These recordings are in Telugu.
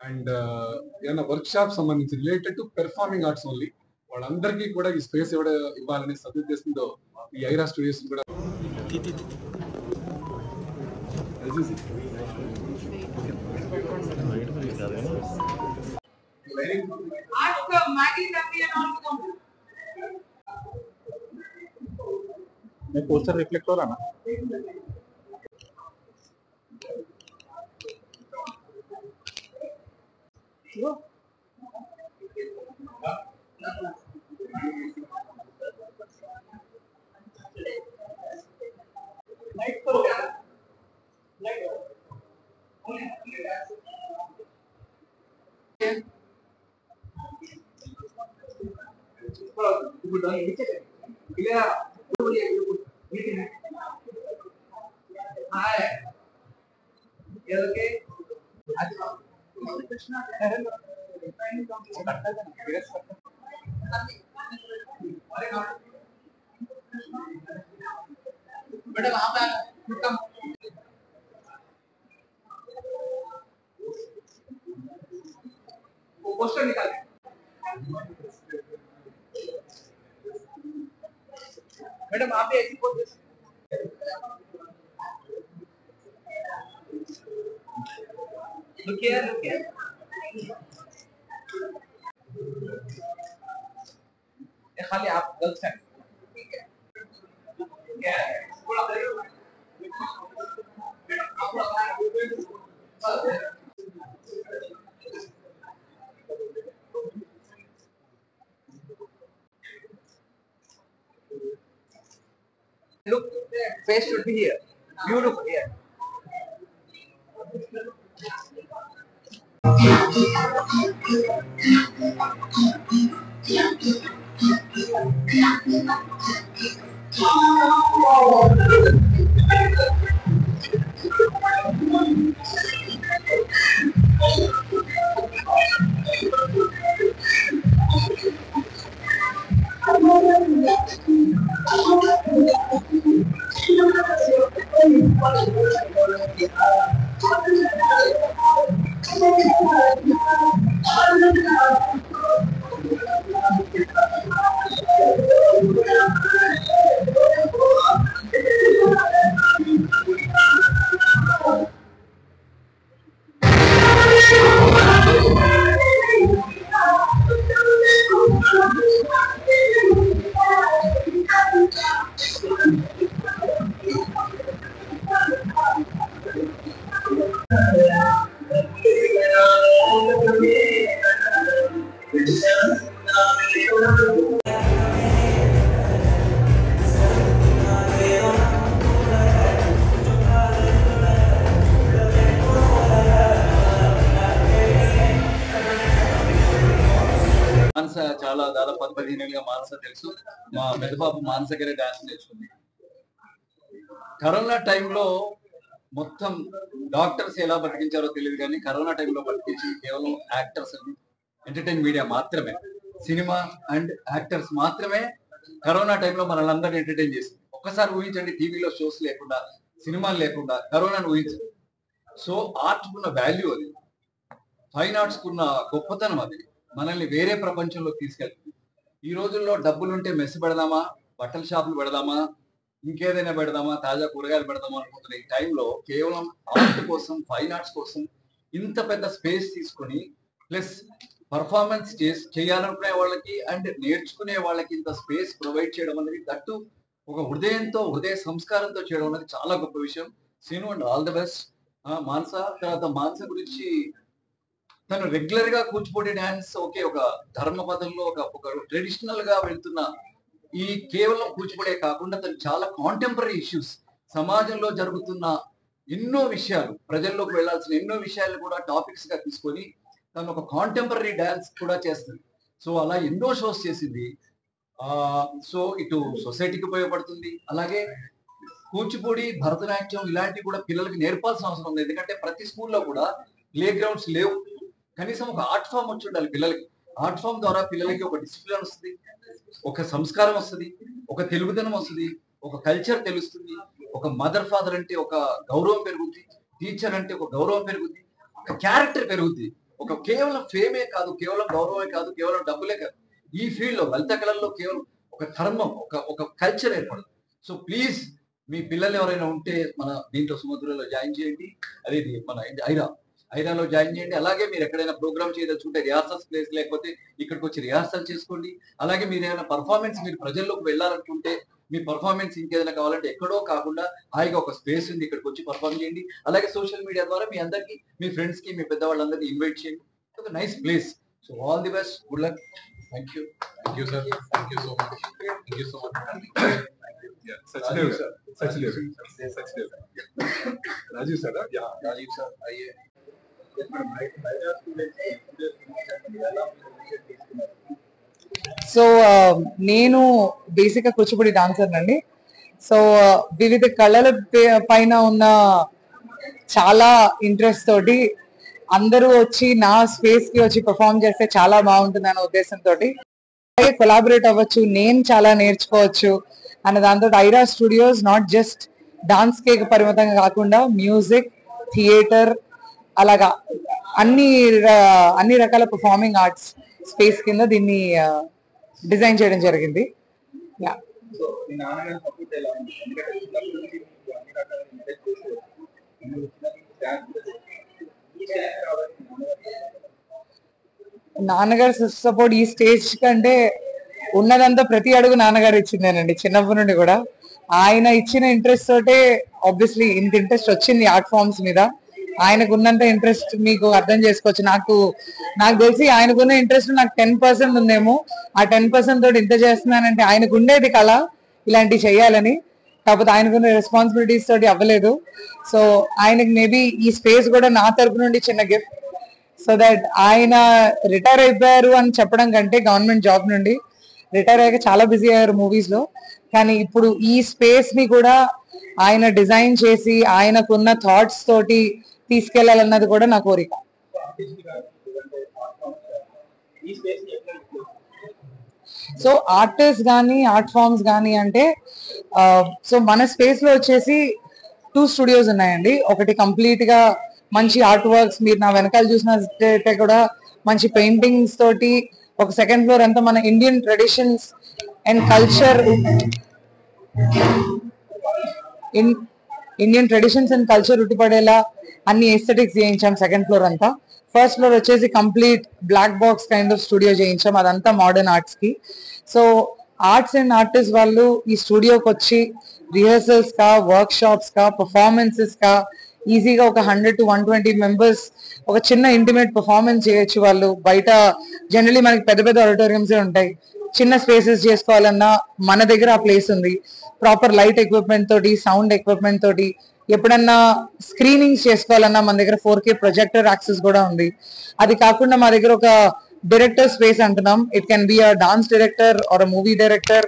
అండ్ ఏమైనా వర్క్ షాప్ సంబంధించి related to performing arts only వాళ్ళందరికీ కూడా ఈ స్పేస్ ఇవ్వాలనే సదుద్దేశంతో ఈ ఐరా స్టూడియోస్ కూడా पोस्टर रिफ्लेक्ट हो रहा ना बेटा वहां पे कम पोस्टर निकाल मैडम आप भी ऐसी पोस्ट look here ये खाली आप गलत है look face should be here beautiful here మానస చాలా దాదాపు 10-15 ఏళ్ళుగా మానస తెలుసు. మా పెద్ద పాప మానస గారే డాన్స్ నేర్చుకుంది. కరోనా టైంలో మొత్తం డాక్టర్స్ ఎలా బతికించారో తెలియదు కానీ కరోనా టైంలో బతికించి కేవలం యాక్టర్స్ ఎంటర్టైన్ మీడియా మాత్రమే, సినిమా అండ్ యాక్టర్స్ మాత్రమే కరోనా టైంలో మనల్ని అందరినీ ఎంటర్టైన్ చేసింది. ఒక్కసారి ఊహించండి, టీవీలో షోస్ లేకుండా, సినిమాలు లేకుండా కరోనాను ఊహించండి. సో ఆర్ట్ కున్న వాల్యూ అది, ఫైన్ ఆర్ట్స్ కున్న గొప్పతనం అది మనల్ని వేరే ప్రపంచంలో తీసుకెళ్తుంది. ఈ రోజుల్లో డబ్బులుంటే మెస్ పెడదామా, బట్టల షాపులు పెడదామా, ఇంకేదైనా పెడదామా, తాజా కూరగాయలు పెడదామా అనుకుంటున్న ఈ టైంలో కేవలం ఆర్ట్ కోసం, ఫైన్ ఆర్ట్స్ కోసం ఇంత పెద్ద స్పేస్ తీసుకొని ప్లస్ పర్ఫార్మెన్స్ చేయాలనుకునే వాళ్ళకి అండ్ నేర్చుకునే వాళ్ళకి ఇంత స్పేస్ ప్రొవైడ్ చేయడం అనేది దట్టు ఒక హృదయంతో, హృదయ సంస్కారంతో చేయడం అనేది చాలా గొప్ప విషయం. Seenu and all the best. Manasa తర్వాత మానస గురించి, తను రెగ్యులర్ గా కూచిపూడి డాన్స్ ఓకే ఒక ధర్మపదంలో ఒక ట్రెడిషనల్ గా వెళ్తున్న ఈ కేవలం కూచిపూడే కాకుండా తను చాలా కాంటెంపరీ ఇష్యూస్, సమాజంలో జరుగుతున్న ఎన్నో విషయాలు, ప్రజల్లోకి వెళ్లాల్సిన ఎన్నో విషయాలు కూడా టాపిక్స్ గా తీసుకొని తను ఒక కాంటెంపరీ డాన్స్ కూడా చేస్తుంది. సో అలా ఎన్నో షోస్ చేసింది. సో ఇటు సొసైటీకి ఉపయోగపడుతుంది, అలాగే కూచిపూడి, భరతనాట్యం ఇలాంటివి కూడా పిల్లలకి నేర్పాల్సిన అవసరం ఉంది. ఎందుకంటే ప్రతి స్కూల్లో కూడా ప్లే గ్రౌండ్స్ లేవు. కనీసం ఒక ఆర్ట్ ఫామ్ వచ్చి ఉండాలి పిల్లలకి. ఆర్ట్ ఫామ్ ద్వారా పిల్లలకి ఒక డిసిప్లిన్ వస్తుంది, ఒక సంస్కారం వస్తుంది, ఒక తెలుగుదనం వస్తుంది, ఒక కల్చర్ తెలుస్తుంది, ఒక మదర్ ఫాదర్ అంటే ఒక గౌరవం పెరుగుద్ది, టీచర్ అంటే ఒక గౌరవం పెరుగుద్ది, ఒక క్యారెక్టర్ పెరుగుద్ది. ఒక కేవలం ఫేమే కాదు, కేవలం గౌరవమే కాదు, కేవలం డబ్బులే కాదు, ఈ ఫీల్డ్ లో లలిత కళల్లో కేవలం ఒక ధర్మం, ఒక కల్చర్ ఏర్పడదు. సో ప్లీజ్ మీ పిల్లలు ఎవరైనా ఉంటే మన దీంట్లో సుమధురలో జాయిన్ చేయండి. అదే మన ఐరాలో జాయిన్ చేయండి. అలాగే మీరు ఎక్కడైనా ప్రోగ్రామ్ చేయదలుచుకుంటే రిహార్సల్స్ ప్లేస్ లేకపోతే ఇక్కడికి వచ్చి రిహార్సల్ చేసుకోండి. అలాగే మీరు ఏమైనా పర్ఫార్మెన్స్ మీరు ప్రజల్లోకి వెళ్ళాలనుకుంటే, మీ పర్ఫార్మెన్స్ ఇంకేదైనా కావాలంటే ఎక్కడో కాకుండా హాయిగా ఒక స్పేస్ ఉంది, ఇక్కడికి వచ్చి పర్ఫార్మ్ చేయండి. అలాగే సోషల్ మీడియా ద్వారా మీ అందరికి, మీ ఫ్రెండ్స్ కి, మీ పెద్దవాళ్ళందరినీ ఇన్వైట్ చేయండి. ఒక nice place. So all the best, good luck. Thank you. Thank you, sir. Thank you so much. Thank you so much. Thank you. Yeah, Sachdev, sir. Sachdev. Sachdev. Rajiv, sir. Yeah, Rajiv, sir. Aye. So నేను బేసిక్ గా కూచిపూడి డాన్సర్ అండి. సో వివిధ కళల పైన ఉన్న చాలా ఇంట్రెస్ట్ తోటి అందరూ వచ్చి నా స్పేస్ కి వచ్చి పర్ఫామ్ చేస్తే చాలా బాగుంటుంది అనే ఉద్దేశంతో కొలాబరేట్ అవ్వచ్చు, నేను చాలా నేర్చుకోవచ్చు అనే దాంతో Aira studios not just dance కే పరిమితంగా కాకుండా మ్యూజిక్, థియేటర్, అలాగా అన్ని రకాల పర్ఫార్మింగ్ ఆర్ట్స్ స్పేస్ కింద దీన్ని డిజైన్ చేయడం జరిగింది. యా, నాన్నగారు సపోర్ట్ ఈ స్టేజ్ కంటే ఉన్నదంతా ప్రతి అడుగు నాన్నగారు ఇచ్చిందేనండి. చిన్నప్పటి నుండి కూడా ఆయన ఇచ్చిన ఇంట్రెస్ట్ తోటే ఆబ్వియస్లీ ఇంత ఇంట్రెస్ట్ వచ్చింది ఆర్ట్ ఫార్మ్స్ మీద. ఆయనకు ఉన్నంత ఇంట్రెస్ట్ మీకు అర్థం చేసుకోవచ్చు. నాకు తెలిసి ఆయనకున్న ఇంట్రెస్ట్ నాకు 10% ఉందేమో. ఆ 10% తోటి ఇంత చేస్తున్నానంటే ఆయనకు ఉండేది కళ ఇలాంటివి చేయాలని, కాకపోతే ఆయనకున్న రెస్పాన్సిబిలిటీస్ తోటి అవ్వలేదు. సో ఆయనకు మేబీ ఈ స్పేస్ కూడా నా తరపు నుండి చిన్న గిఫ్ట్. సో దట్ ఆయన రిటైర్ అయిపోయారు అని చెప్పడం కంటే, గవర్నమెంట్ జాబ్ నుండి రిటైర్ అయ్యాక చాలా బిజీ అయ్యారు మూవీస్ లో, కానీ ఇప్పుడు ఈ స్పేస్ ని కూడా ఆయన డిజైన్ చేసి ఆయనకున్న థాట్స్ తోటి తీసుకెళ్లాలన్నది కూడా నా కోరిక. సో ఆర్టిస్ట్ కానీ ఆర్ట్ ఫార్మ్స్ కానీ అంటే సో మన స్పేస్ లో వచ్చేసి 2 స్టూడియోస్ ఉన్నాయండి. ఒకటి కంప్లీట్ గా మంచి ఆర్ట్ వర్క్స్, మీరు నా వెనకాల చూసినట్లయితే కూడా మంచి పెయింటింగ్స్ తోటి, ఒక సెకండ్ ఫ్లోర్ అంతా మన Indian traditions and culture, Indian traditions and culture ఉట్టిపడేలా అన్ని ఎస్థెటిక్స్ చేయించాం. సెకండ్ ఫ్లోర్ అంతా. ఫస్ట్ ఫ్లోర్ వచ్చేసి complete black box kind of studio చేయించాం. అదంతా మోడర్న్ ఆర్ట్స్ కి. సో ఆర్ట్స్ అండ్ ఆర్టిస్ట్ వాళ్ళు ఈ స్టూడియోకి వచ్చి రిహర్సల్స్ కా, వర్క్ షాప్స్ కా, పర్ఫార్మెన్సెస్ కా ఈజీగా ఒక 100 to 120 మెంబర్స్ ఒక చిన్న ఇంటిమేట్ పర్ఫార్మెన్స్ చేయొచ్చు. వాళ్ళు బయట జనరలీ మనకి పెద్ద పెద్ద ఆడిటోరియంస్ ఉంటాయి, చిన్న స్పేసెస్ చేసుకోవాలన్నా మన దగ్గర ఆ ప్లేస్ ఉంది. ప్రాపర్ లైట్ ఎక్విప్మెంట్ తోటి, సౌండ్ ఎక్విప్మెంట్ తోటి, ఎప్పుడన్నా స్క్రీనింగ్స్ చేసుకోవాలన్నా మన దగ్గర 4K ప్రొజెక్టర్ యాక్సెస్ కూడా ఉంది. అది కాకుండా మా దగ్గర ఒక డైరెక్టర్ స్పేస్ అంటున్నాం. It can be a dance director or a movie director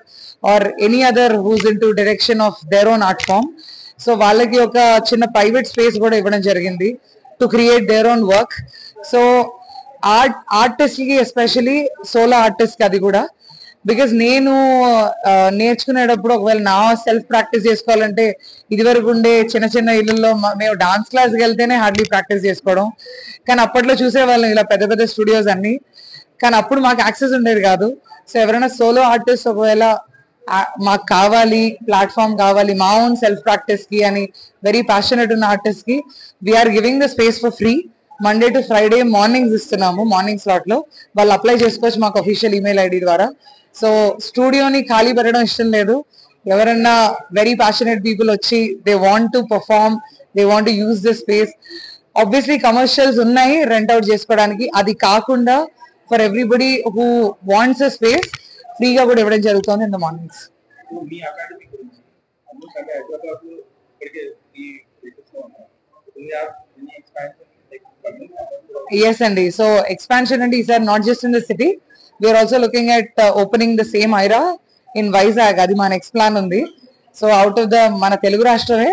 or any other who's into direction of their own art form. So వాళ్ళకి ఒక చిన్న ప్రైవేట్ స్పేస్ కూడా ఇవ్వడం జరిగింది to create their own work. So artist కి, ఎస్పెషలీ సోలో ఆర్టిస్ట్ కి అది కూడా, బికాస్ నేను నేర్చుకునేటప్పుడు ఒకవేళ నా సెల్ఫ్ ప్రాక్టీస్ చేసుకోవాలంటే ఇదివరకు ఉండే చిన్న చిన్న ఇళ్ళల్లో మేము డాన్స్ క్లాస్కి వెళ్తేనే హార్డ్లీ ప్రాక్టీస్ చేసుకోవడం. కానీ అప్పట్లో చూసేవాళ్ళం ఇలా పెద్ద పెద్ద స్టూడియోస్ అన్ని, కానీ అప్పుడు మాకు యాక్సెస్ ఉండేది కాదు. సో ఎవరైనా సోలో ఆర్టిస్ట్ ఒకవేళ మాకు కావాలి, ప్లాట్ఫామ్ కావాలి మా ఓన్ సెల్ఫ్ ప్రాక్టీస్ కి అని వెరీ ప్యాషనెట్ ఉన్న ఆర్టిస్ట్ కి we are giving the space for free. Monday to Friday mornings ఇస్తున్నాము. మార్నింగ్ స్లాట్ లో వాళ్ళు అప్లై చేసుకోవచ్చు మాకు అఫీషియల్ ఈమెయిల్ ఐడి ద్వారా. సో స్టూడియోని ఖాళీ పెట్టడం ఇష్టం లేదు. ఎవరన్నా వెరీ ప్యాషనెట్ పీపుల్ వచ్చి they want to perform, they want to use this space. Obviously commercials ఉన్నాయి రెంట్ అవుట్ చేసుకోవడానికి. అది కాకుండా for everybody who wants a space ఫ్రీగా కూడా ఇవ్వడం జరుగుతుంది ఇన్ ద మార్నింగ్స్. ఎస్ అండి. సో ఎక్స్పాన్షన్ అంటే ఈసారి not just in the city, we're also looking at opening the same Aira in Vizag. అది మా నెక్స్ట్ ప్లాన్ ఉంది. సో అవుట్ ఆఫ్ ద మన తెలుగు రాష్ట్రమే,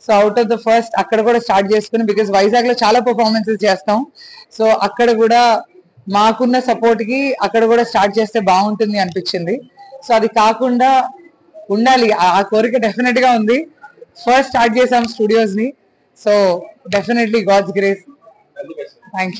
so out of the first అక్కడ కూడా స్టార్ట్ చేసుకుని, బికాస్ వైజాగ్ లో చాలా పర్ఫార్మెన్సెస్ చేస్తాం. సో అక్కడ కూడా మాకున్న సపోర్ట్ కి అక్కడ కూడా స్టార్ట్ చేస్తే బాగుంటుంది అనిపించింది. సో అది కాకుండా ఉండాలి, ఆ కోరిక డెఫినెట్ గా ఉంది. ఫస్ట్ స్టార్ట్ చేసాం స్టూడియోస్ ని. So definitely God's grace. Thank you.